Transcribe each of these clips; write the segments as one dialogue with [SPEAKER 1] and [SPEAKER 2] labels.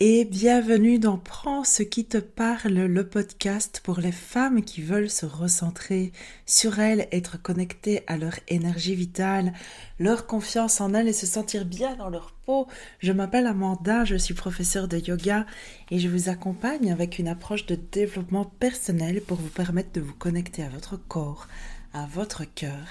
[SPEAKER 1] Et bienvenue dans Prends ce qui te parle, le podcast pour les femmes qui veulent se recentrer sur elles, être connectées à leur énergie vitale, leur confiance en elles et se sentir bien dans leur peau. Je m'appelle Amanda, je suis professeure de yoga et je vous accompagne avec une approche de développement personnel pour vous permettre de vous connecter à votre corps, à votre cœur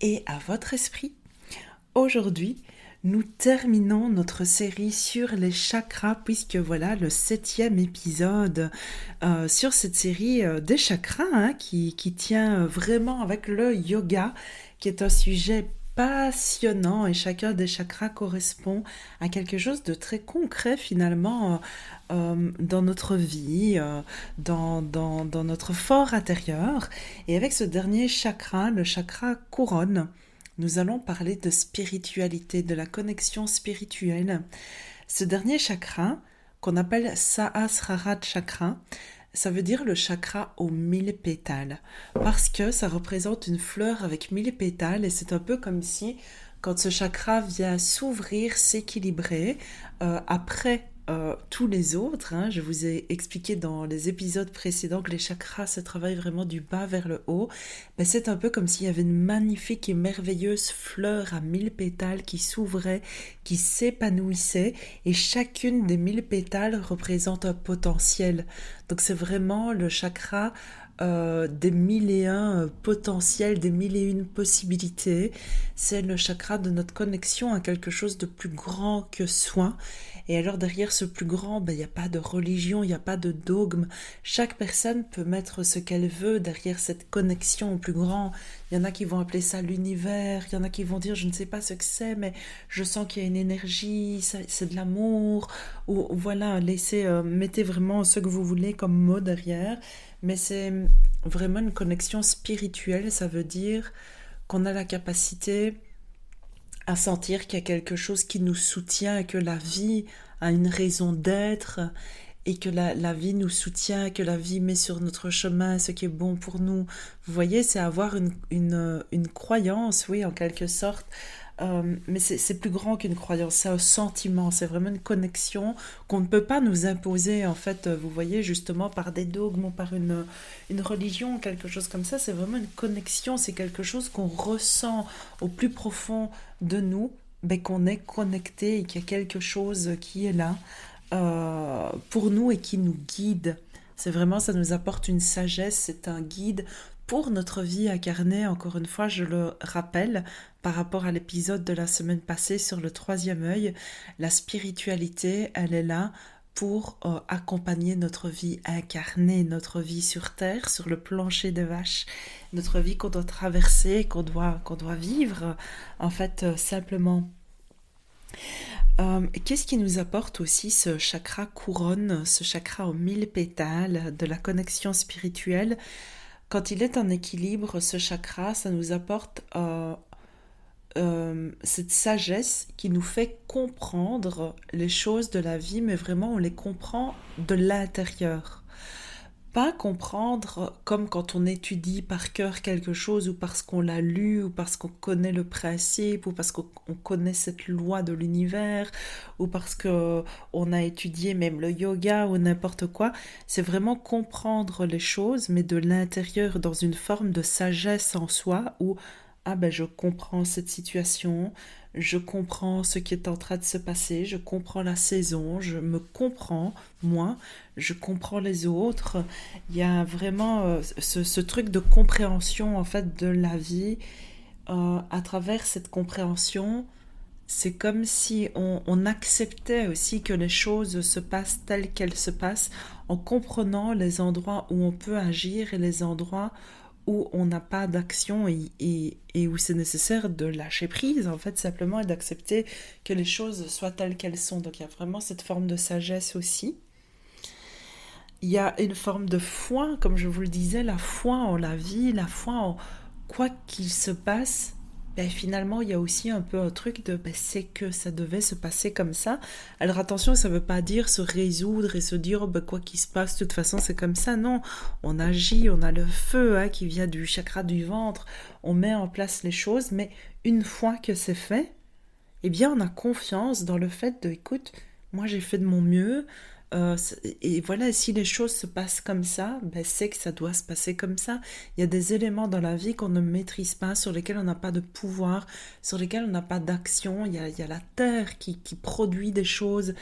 [SPEAKER 1] et à votre esprit. Aujourd'hui, nous terminons notre série sur les chakras puisque voilà le 7e épisode sur cette série des chakras qui tient vraiment avec le yoga qui est un sujet passionnant et chacun des chakras correspond à quelque chose de très concret finalement dans notre vie, dans notre fort intérieur. Et avec ce dernier chakra, le chakra couronne, nous allons parler de spiritualité, de la connexion spirituelle. Ce dernier chakra, qu'on appelle Sahasrara chakra, ça veut dire le chakra aux 1000 pétales, parce que ça représente une fleur avec 1000 pétales, et c'est un peu comme si, quand ce chakra vient s'ouvrir, s'équilibrer, après tous les autres, je vous ai expliqué dans les épisodes précédents que les chakras se travaillent vraiment du bas vers le haut, mais c'est un peu comme s'il y avait une magnifique et merveilleuse fleur à 1000 pétales qui s'ouvrait, qui s'épanouissait, et chacune des 1000 pétales représente un potentiel. Donc c'est vraiment le chakra des 1001 potentiels, des 1001 possibilités. C'est le chakra de notre connexion à quelque chose de plus grand que soi. Et alors derrière ce plus grand, il n'y a pas de religion, il n'y a pas de dogme. Chaque personne peut mettre ce qu'elle veut derrière cette connexion au plus grand. Il y en a qui vont appeler ça l'univers, il y en a qui vont dire je ne sais pas ce que c'est, mais je sens qu'il y a une énergie, c'est de l'amour. Ou voilà, mettez vraiment ce que vous voulez comme mot derrière. Mais c'est vraiment une connexion spirituelle, ça veut dire qu'on a la capacité à sentir qu'il y a quelque chose qui nous soutient et que la vie a une raison d'être et que la vie nous soutient, que la vie met sur notre chemin ce qui est bon pour nous. Vous voyez, c'est avoir une croyance, oui, en quelque sorte. Mais c'est plus grand qu'une croyance, c'est un sentiment, c'est vraiment une connexion qu'on ne peut pas nous imposer, en fait, vous voyez, justement par des dogmes ou par une religion, quelque chose comme ça, c'est vraiment une connexion, c'est quelque chose qu'on ressent au plus profond de nous, qu'on est connecté et qu'il y a quelque chose qui est là pour nous et qui nous guide. C'est vraiment, ça nous apporte une sagesse, c'est un guide pour notre vie incarnée. Encore une fois, je le rappelle, par rapport à l'épisode de la semaine passée sur le 3e œil, la spiritualité, elle est là pour accompagner notre vie incarnée, notre vie sur Terre, sur le plancher des vaches, notre vie qu'on doit traverser, qu'on doit vivre, en fait, simplement. Qu'est-ce qui nous apporte aussi ce chakra couronne, ce chakra aux 1000 pétales de la connexion spirituelle? Quand il est en équilibre, ce chakra, ça nous apporte cette sagesse qui nous fait comprendre les choses de la vie, mais vraiment on les comprend de l'intérieur. Pas comprendre comme quand on étudie par cœur quelque chose ou parce qu'on l'a lu ou parce qu'on connaît le principe ou parce qu'on connaît cette loi de l'univers ou parce qu'on a étudié même le yoga ou n'importe quoi. C'est vraiment comprendre les choses mais de l'intérieur dans une forme de sagesse en soi où je comprends cette situation, je comprends ce qui est en train de se passer, je comprends la saison, je me comprends, moi, je comprends les autres. Il y a vraiment ce truc de compréhension en fait de la vie. À travers cette compréhension, c'est comme si on acceptait aussi que les choses se passent telles qu'elles se passent en comprenant les endroits où on peut agir et les endroits où on n'a pas d'action et où c'est nécessaire de lâcher prise, en fait, simplement, et d'accepter que les choses soient telles qu'elles sont. Donc il y a vraiment cette forme de sagesse aussi. Il y a une forme de foi, comme je vous le disais, la foi en la vie, la foi en quoi qu'il se passe. Finalement, il y a aussi un peu un truc de c'est que ça devait se passer comme ça. Alors attention, ça ne veut pas dire se résoudre et se dire quoi qu'il se passe, de toute façon c'est comme ça. Non, on agit, on a le feu qui vient du chakra du ventre, on met en place les choses, mais une fois que c'est fait, on a confiance dans le fait de, écoute, moi j'ai fait de mon mieux. Et voilà, si les choses se passent comme ça, ben c'est que ça doit se passer comme ça. Il y a des éléments dans la vie qu'on ne maîtrise pas, sur lesquels on n'a pas de pouvoir, sur lesquels on n'a pas d'action. Il y a la terre qui produit des choses,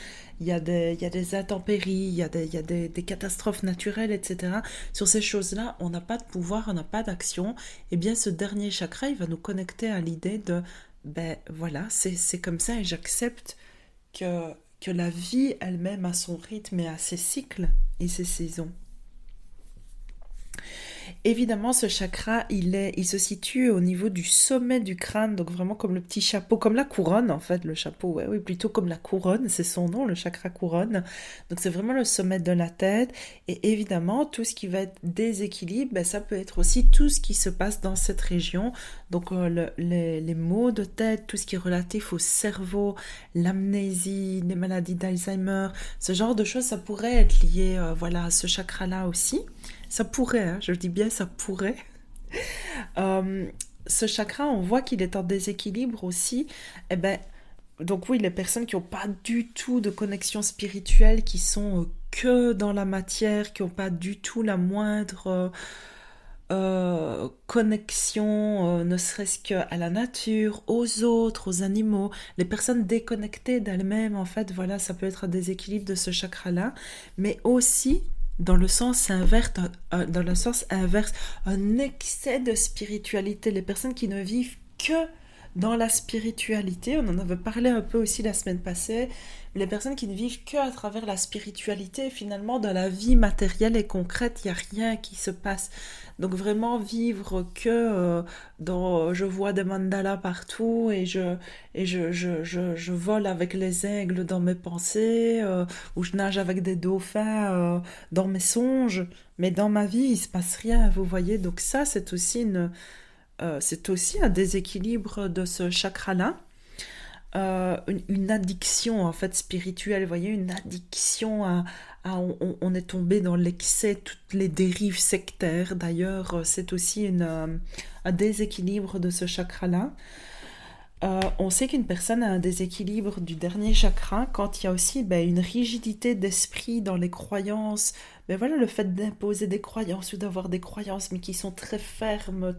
[SPEAKER 1] il y a des intempéries, il y a des catastrophes naturelles, etc. Sur ces choses-là, on n'a pas de pouvoir, on n'a pas d'action. Et bien ce dernier chakra, il va nous connecter à l'idée de, ben voilà, c'est comme ça et j'accepte que, que la vie elle-même a son rythme et a ses cycles et ses saisons. Évidemment, ce chakra, il se situe au niveau du sommet du crâne, donc vraiment comme le petit chapeau, comme la couronne en fait, le chapeau, ouais, oui, plutôt comme la couronne, c'est son nom, le chakra couronne. Donc c'est vraiment le sommet de la tête, et évidemment, tout ce qui va être déséquilibre, ben, ça peut être aussi tout ce qui se passe dans cette région, donc les maux de tête, tout ce qui est relatif au cerveau, l'amnésie, les maladies d'Alzheimer, ce genre de choses, ça pourrait être lié voilà, à ce chakra-là aussi. Ça pourrait, hein, je dis bien ça pourrait. Euh, Ce chakra, on voit qu'il est en déséquilibre aussi. Eh ben, donc oui, les personnes qui n'ont pas du tout de connexion spirituelle, qui sont que dans la matière, qui n'ont pas du tout la moindre connexion, ne serait-ce qu'à la nature, aux autres, aux animaux, les personnes déconnectées d'elles-mêmes, en fait, voilà, ça peut être un déséquilibre de ce chakra-là, mais aussi dans le sens inverse, un excès de spiritualité. Les personnes qui ne vivent que dans la spiritualité, on en avait parlé un peu aussi la semaine passée, les personnes qui ne vivent que à travers la spiritualité, finalement, dans la vie matérielle et concrète, il n'y a rien qui se passe. Donc vraiment vivre que dans je vois des mandalas partout et je vole avec les aigles dans mes pensées ou je nage avec des dauphins dans mes songes, mais dans ma vie il se passe rien, vous voyez. Donc ça c'est aussi un déséquilibre de ce chakra-là. Une addiction en fait spirituelle, vous voyez, une addiction on est tombé dans l'excès, toutes les dérives sectaires. D'ailleurs, c'est aussi un déséquilibre de ce chakra-là. On sait qu'une personne a un déséquilibre du dernier chakra quand il y a aussi ben, une rigidité d'esprit dans les croyances. Ben voilà, le fait d'imposer des croyances ou d'avoir des croyances mais qui sont très fermes,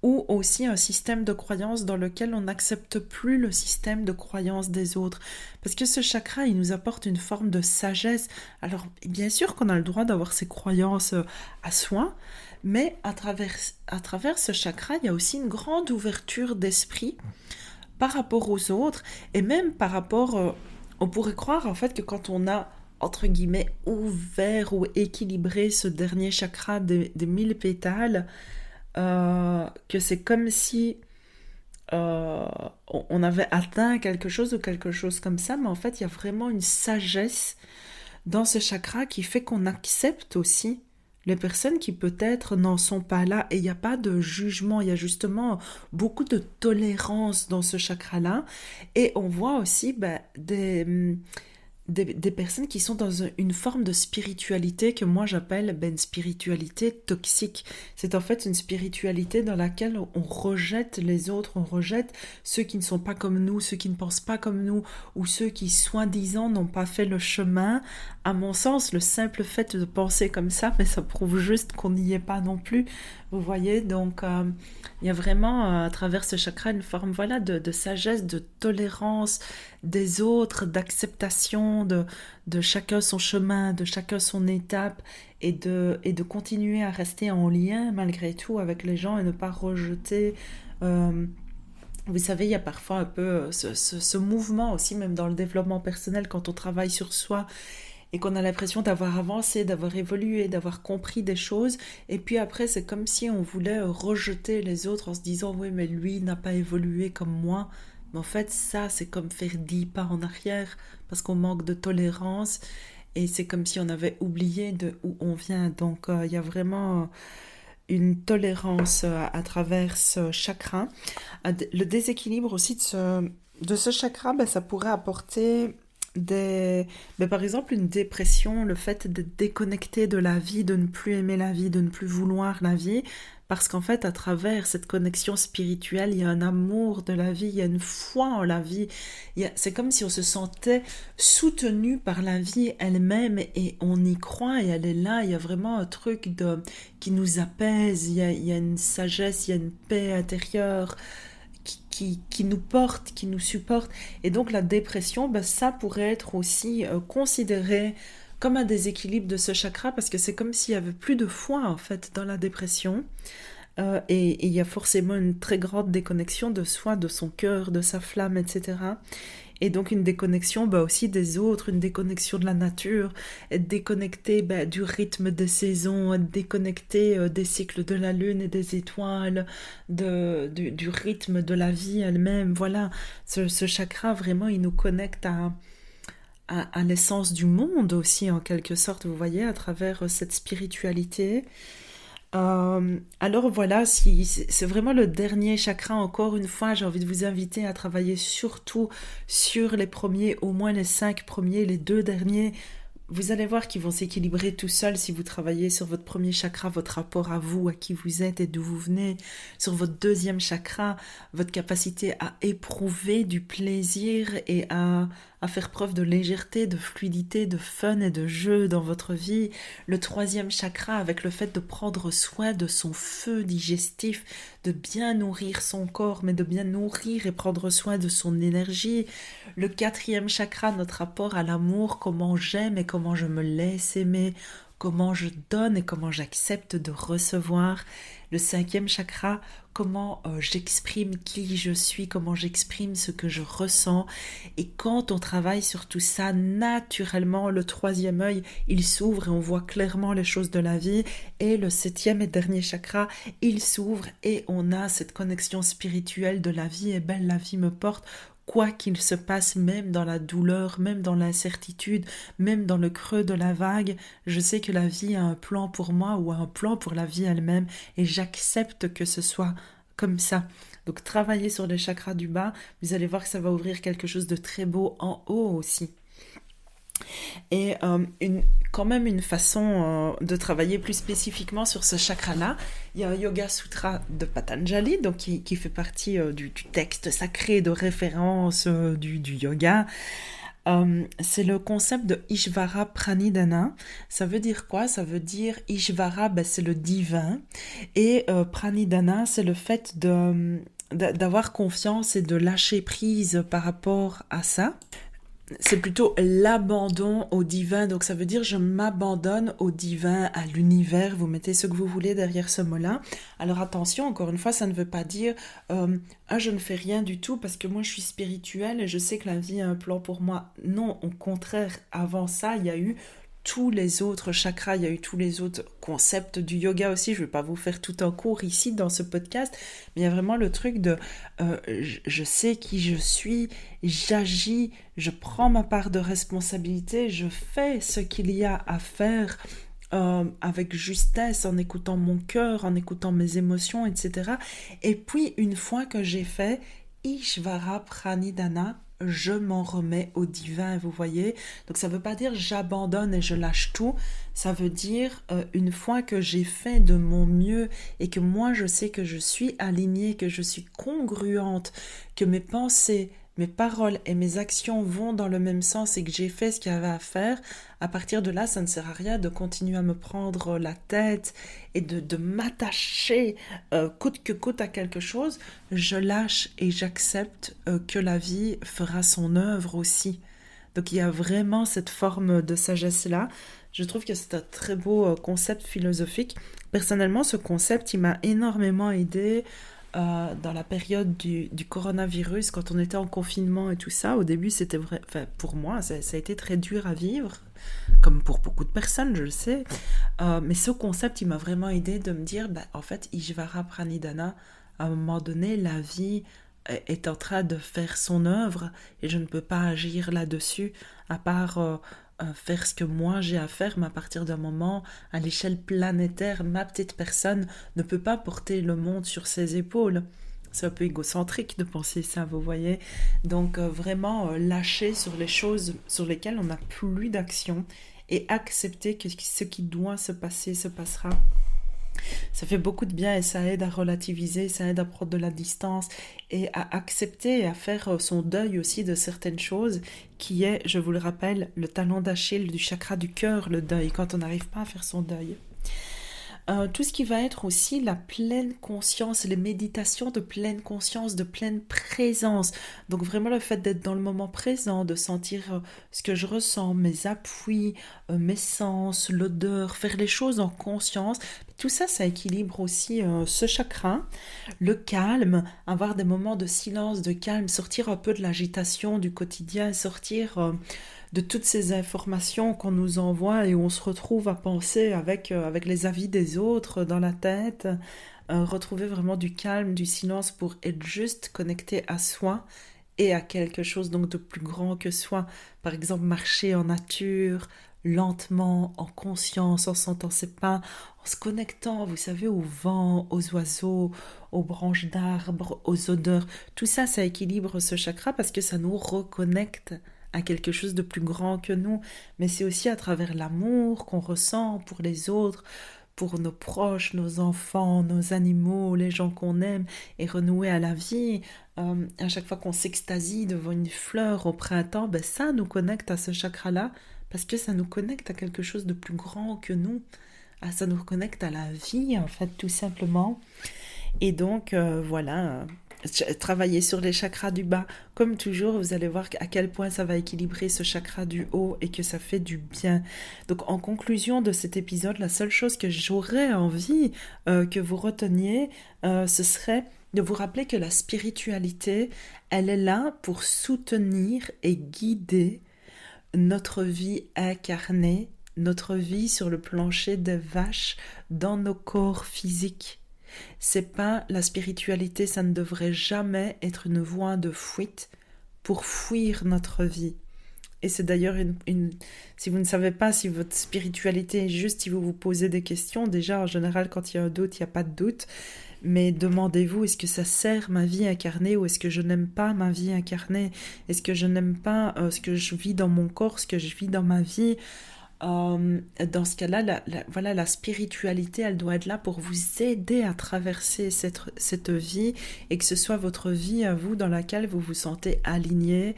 [SPEAKER 1] ou aussi un système de croyances dans lequel on n'accepte plus le système de croyances des autres. Parce que ce chakra, il nous apporte une forme de sagesse. Alors, bien sûr qu'on a le droit d'avoir ses croyances à soi, mais à travers ce chakra, il y a aussi une grande ouverture d'esprit par rapport aux autres, et même par rapport... on pourrait croire en fait que quand on a entre guillemets ouvert ou équilibré ce dernier chakra des 1000 pétales, que c'est comme si euh, on avait atteint quelque chose ou quelque chose comme ça, mais en fait, il y a vraiment une sagesse dans ce chakra qui fait qu'on accepte aussi les personnes qui peut-être n'en sont pas là. Et il n'y a pas de jugement, il y a justement beaucoup de tolérance dans ce chakra-là. Et on voit aussi ben, des personnes qui sont dans une forme de spiritualité que moi j'appelle ben, une spiritualité toxique. C'est en fait une spiritualité dans laquelle on rejette les autres, on rejette ceux qui ne sont pas comme nous, ceux qui ne pensent pas comme nous, ou ceux qui soi-disant n'ont pas fait le chemin. À mon sens, le simple fait de penser comme ça, mais ça prouve juste qu'on n'y est pas non plus. Vous voyez, donc il y a vraiment à travers ce chakra une forme voilà, de sagesse, de tolérance des autres, d'acceptation de chacun son chemin, de chacun son étape, et de continuer à rester en lien malgré tout avec les gens et ne pas rejeter. euh, Vous savez, il y a parfois un peu ce mouvement aussi, même dans le développement personnel, quand on travaille sur soi et qu'on a l'impression d'avoir avancé, d'avoir évolué, d'avoir compris des choses. Et puis après, c'est comme si on voulait rejeter les autres en se disant, oui, mais lui n'a pas évolué comme moi. Mais en fait, ça, c'est comme faire 10 pas en arrière parce qu'on manque de tolérance. Et c'est comme si on avait oublié de où on vient. Donc, il y a vraiment une tolérance à travers ce chakra. Le déséquilibre aussi de ce chakra, ben, ça pourrait apporter par exemple une dépression, le fait d'être déconnecté de la vie, de ne plus aimer la vie, de ne plus vouloir la vie. parce qu'en fait, à travers cette connexion spirituelle, il y a un amour de la vie, il y a une foi en la vie. C'est comme si on se sentait soutenu par la vie elle-même et on y croit et elle est là. Il y a vraiment un truc qui nous apaise, il y a une sagesse, il y a une paix intérieure qui nous porte, qui nous supporte. Et donc la dépression, ça pourrait être aussi considéré comme un déséquilibre de ce chakra parce que c'est comme s'il y avait plus de foi en fait dans la dépression. Et il y a forcément une très grande déconnexion de soi, de son cœur, de sa flamme, etc. Et donc une déconnexion aussi des autres, une déconnexion de la nature, être déconnecté du rythme des saisons, être déconnecté des cycles de la lune et des étoiles, du rythme de la vie elle-même. Voilà, ce chakra vraiment il nous connecte à l'essence du monde aussi en quelque sorte, vous voyez, à travers cette spiritualité. Alors voilà, si c'est vraiment le dernier chakra, encore une fois, j'ai envie de vous inviter à travailler surtout sur les premiers, au moins les 5 premiers, les 2 derniers. Vous allez voir qu'ils vont s'équilibrer tout seuls si vous travaillez sur votre premier chakra, votre rapport à vous, à qui vous êtes et d'où vous venez. Sur votre deuxième chakra, votre capacité à éprouver du plaisir et à faire preuve de légèreté, de fluidité, de fun et de jeu dans votre vie. Le troisième chakra avec le fait de prendre soin de son feu digestif, de bien nourrir son corps, mais de bien nourrir et prendre soin de son énergie. Le quatrième chakra, notre rapport à l'amour, comment j'aime et comment je me laisse aimer, comment je donne et comment j'accepte de recevoir. Le cinquième chakra, comment j'exprime qui je suis, comment j'exprime ce que je ressens. Et quand on travaille sur tout ça, naturellement, le troisième œil, il s'ouvre et on voit clairement les choses de la vie. Et le septième et dernier chakra, il s'ouvre et on a cette connexion spirituelle de la vie. Et belle, la vie me porte. Quoi qu'il se passe, même dans la douleur, même dans l'incertitude, même dans le creux de la vague, je sais que la vie a un plan pour moi ou un plan pour la vie elle-même et j'accepte que ce soit comme ça. Donc travaillez sur les chakras du bas, vous allez voir que ça va ouvrir quelque chose de très beau en haut aussi. Et quand même une façon de travailler plus spécifiquement sur ce chakra-là, il y a un Yoga Sutra de Patanjali, donc qui fait partie du texte sacré de référence du yoga. C'est le concept de Ishvara Pranidhana. Ça veut dire quoi? Ça veut dire Ishvara, c'est le divin, et Pranidhana, c'est le fait d'avoir confiance et de lâcher prise par rapport à ça. C'est plutôt l'abandon au divin, donc ça veut dire je m'abandonne au divin, à l'univers, vous mettez ce que vous voulez derrière ce mot-là. Alors attention, encore une fois, ça ne veut pas dire je ne fais rien du tout parce que moi je suis spirituelle et je sais que la vie a un plan pour moi. Non, au contraire, avant ça, il y a eu tous les autres chakras, il y a eu tous les autres concepts du yoga aussi. Je ne vais pas vous faire tout un cours ici dans ce podcast, mais il y a vraiment le truc de je sais qui je suis, j'agis, je prends ma part de responsabilité, je fais ce qu'il y a à faire avec justesse, en écoutant mon cœur, en écoutant mes émotions, etc. Et puis, une fois que j'ai fait Ishvara Pranidhana, je m'en remets au divin, vous voyez. Donc ça ne veut pas dire j'abandonne et je lâche tout, ça veut dire une fois que j'ai fait de mon mieux et que moi je sais que je suis alignée, que je suis congruente, que mes pensées, mes paroles et mes actions vont dans le même sens et que j'ai fait ce qu'il y avait à faire, à partir de là, ça ne sert à rien de continuer à me prendre la tête et de m'attacher coûte que coûte à quelque chose. Je lâche et j'accepte que la vie fera son œuvre aussi. Donc il y a vraiment cette forme de sagesse-là. Je trouve que c'est un très beau concept philosophique. Personnellement, ce concept, il m'a énormément aidé dans la période du coronavirus, quand on était en confinement et tout ça. Au début, c'était vrai, enfin, pour moi, ça a été très dur à vivre, comme pour beaucoup de personnes, je le sais. Mais ce concept, il m'a vraiment aidé de me dire, en fait, Ishvara Pranidhana, à un moment donné, la vie est en train de faire son œuvre et je ne peux pas agir là-dessus à part faire ce que moi j'ai à faire, mais à partir d'un moment, à l'échelle planétaire, ma petite personne ne peut pas porter le monde sur ses épaules. C'est un peu égocentrique de penser ça, vous voyez. Donc vraiment lâcher sur les choses sur lesquelles on n'a plus d'action et accepter que ce qui doit se passer se passera. Ça fait beaucoup de bien et ça aide à relativiser, ça aide à prendre de la distance et à accepter et à faire son deuil aussi de certaines choses qui est, je vous le rappelle, le talon d'Achille du chakra du cœur, le deuil, quand on n'arrive pas à faire son deuil. Tout ce qui va être aussi la pleine conscience, les méditations de pleine conscience, de pleine présence. Donc vraiment le fait d'être dans le moment présent, de sentir ce que je ressens, mes appuis, mes sens, l'odeur, faire les choses en conscience. Tout ça, ça équilibre aussi ce chakra, le calme, avoir des moments de silence, de calme, sortir un peu de l'agitation du quotidien, sortir de toutes ces informations qu'on nous envoie et où on se retrouve à penser avec les avis des autres dans la tête, retrouver vraiment du calme, du silence pour être juste connecté à soi et à quelque chose donc de plus grand que soi. Par exemple, marcher en nature, lentement, en conscience, en sentant ses pas, en se connectant, vous savez, au vent, aux oiseaux, aux branches d'arbres, aux odeurs. Tout ça, ça équilibre ce chakra parce que ça nous reconnecte à quelque chose de plus grand que nous, mais c'est aussi à travers l'amour qu'on ressent pour les autres, pour nos proches, nos enfants, nos animaux, les gens qu'on aime, et renouer à la vie. À chaque fois qu'on s'extasie devant une fleur au printemps, ben ça nous connecte à ce chakra-là, parce que ça nous connecte à quelque chose de plus grand que nous. Ah, ça nous connecte à la vie, en fait, tout simplement. Et donc, voilà, travailler sur les chakras du bas. Comme toujours, vous allez voir à quel point ça va équilibrer ce chakra du haut et que ça fait du bien. Donc, en conclusion de cet épisode, la seule chose que j'aurais envie que vous reteniez, ce serait de vous rappeler que la spiritualité, elle est là pour soutenir et guider notre vie incarnée, notre vie sur le plancher des vaches, dans nos corps physiques. C'est pas la spiritualité, ça ne devrait jamais être une voie de fuite pour fuir notre vie. Et c'est d'ailleurs si vous ne savez pas si votre spiritualité est juste, si vous vous posez des questions, déjà en général quand il y a un doute, il n'y a pas de doute, mais demandez-vous, est-ce que ça sert ma vie incarnée ou est-ce que je n'aime pas ma vie incarnée? Est-ce que je n'aime pas ce que je vis dans mon corps, ce que je vis dans ma vie? Dans ce cas-là, voilà, la spiritualité, elle doit être là pour vous aider à traverser cette vie et que ce soit votre vie à vous dans laquelle vous vous sentez aligné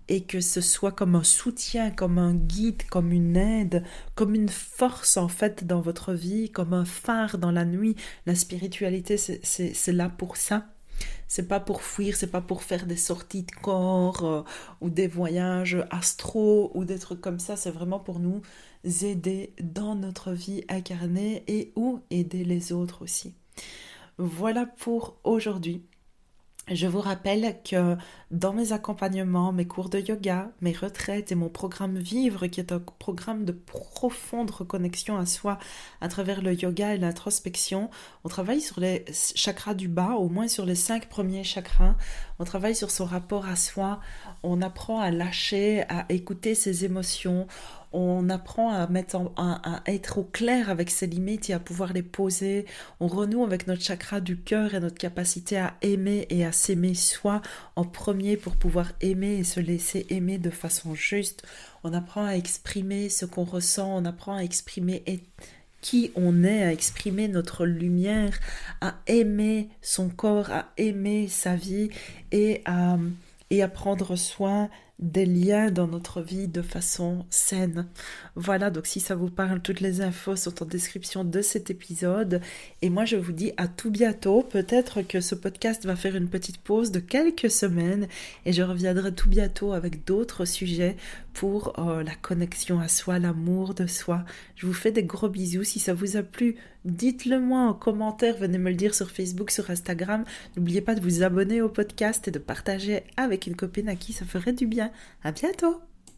[SPEAKER 1] et que ce soit comme un soutien, comme un guide, comme une aide, comme une force en fait dans votre vie, comme un phare dans la nuit. La spiritualité, c'est là pour ça. C'est pas pour fuir, c'est pas pour faire des sorties de corps ou des voyages astraux ou des trucs comme ça. C'est vraiment pour nous aider dans notre vie incarnée et ou aider les autres aussi. Voilà pour aujourd'hui. Je vous rappelle que dans mes accompagnements, mes cours de yoga, mes retraites et mon programme Vivre, qui est un programme de profonde reconnexion à soi à travers le yoga et l'introspection, on travaille sur les chakras du bas, au moins sur les 5 premiers chakras. On travaille sur son rapport à soi, on apprend à lâcher, à écouter ses émotions, on apprend à être au clair avec ses limites et à pouvoir les poser. On renoue avec notre chakra du cœur et notre capacité à aimer et à s'aimer soi en premier pour pouvoir aimer et se laisser aimer de façon juste. On apprend à exprimer ce qu'on ressent, on apprend à exprimer qui on est, à exprimer notre lumière, à aimer son corps, à aimer sa vie et à prendre soin des liens dans notre vie de façon saine. Voilà, donc si ça vous parle, toutes les infos sont en description de cet épisode. Et moi, je vous dis à tout bientôt. Peut-être que ce podcast va faire une petite pause de quelques semaines et je reviendrai tout bientôt avec d'autres sujets pour la connexion à soi, l'amour de soi. Je vous fais des gros bisous. Si ça vous a plu, dites-le moi en commentaire. Venez me le dire sur Facebook, sur Instagram. N'oubliez pas de vous abonner au podcast et de partager avec une copine à qui ça ferait du bien. À bientôt!